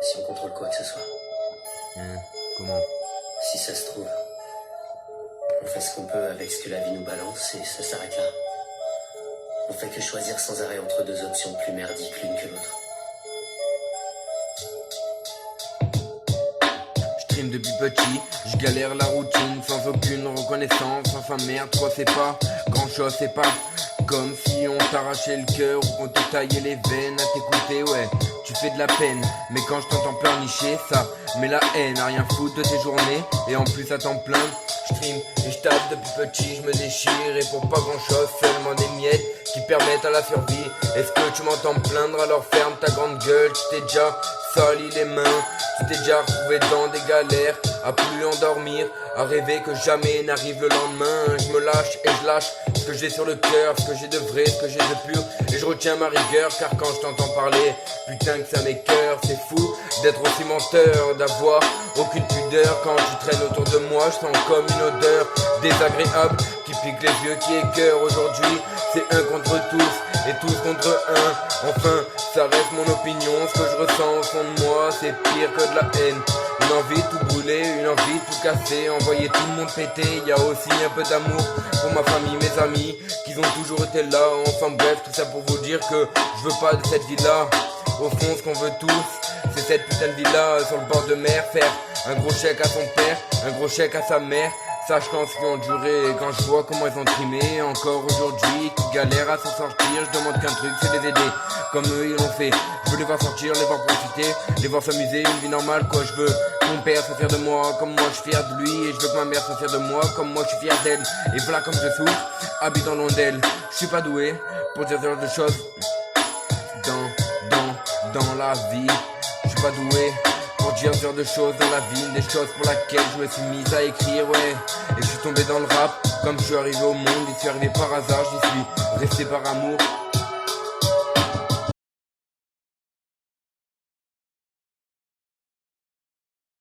Si on contrôle quoi que ce soit. Comment? Si ça se trouve, on fait ce qu'on peut avec ce que la vie nous balance et ça s'arrête là. On fait que choisir sans arrêt entre deux options plus merdiques l'une que l'autre. Je trime depuis petit, je galère la routine sans aucune reconnaissance. Enfin merde, toi c'est pas grand chose, c'est pas comme si on t'arrachait le cœur ou qu'on te taillait les veines à t'écouter, ouais. Tu fais de la peine, mais quand je t'entends pleurnicher, ça met la haine à rien foutre de tes journées et en plus à t'en plaindre. Je trime et je tape depuis petit, je me déchire et pour pas grand chose, seulement des miettes qui permettent à la survie. Est-ce que tu m'entends me plaindre? Alors ferme ta grande gueule, tu t'es déjà sali les mains, tu t'es déjà retrouvé dans des galères, à plus endormir, à rêver que jamais n'arrive le lendemain. Je me lâche et je lâche ce que j'ai sur le cœur, ce que j'ai de vrai, ce que j'ai de pur, et je retiens ma rigueur car quand je t'entends parler, putain que ça m'écoeure. C'est fou d'être aussi menteur, d'avoir aucune pudeur. Quand tu traînes autour de moi, je sens comme une odeur désagréable qui pique les yeux, qui écoeure. Aujourd'hui, c'est un contre tous et tous contre un. Enfin, ça reste mon opinion, ce que je ressens au fond de moi, c'est pire que de la haine. Une envie de tout brûler, une envie de tout casser, envoyer tout le monde péter. Y a aussi un peu d'amour pour ma famille, mes amis, qui ont toujours été là. Enfin bref, tout ça pour vous dire que je veux pas de cette vie-là. Au fond, ce qu'on veut tous, c'est cette putain de villa sur le bord de mer. Faire un gros chèque à son père, un gros chèque à sa mère. Sache quand ce qu'ils ont duré, et quand je vois comment ils ont trimé encore aujourd'hui, qui galèrent à s'en sortir, je demande qu'un truc, c'est les aider, comme eux ils l'ont fait. Je veux les voir sortir, les voir profiter, les voir s'amuser, une vie normale quoi. Je veux que mon père soit fier de moi, comme moi je suis fier de lui, et je veux que ma mère soit fière de moi, comme moi je suis fier d'elle. Et voilà comme je souffre, habitant loin d'elle, je suis pas doué pour dire ce genre de choses dans la vie, je suis pas doué pour dire ce genre de choses dans la vie, des choses pour lesquelles je me suis mise à écrire, ouais. Et je suis tombé dans le rap, comme je suis arrivé au monde, j'y suis arrivé par hasard, j'y suis resté par amour.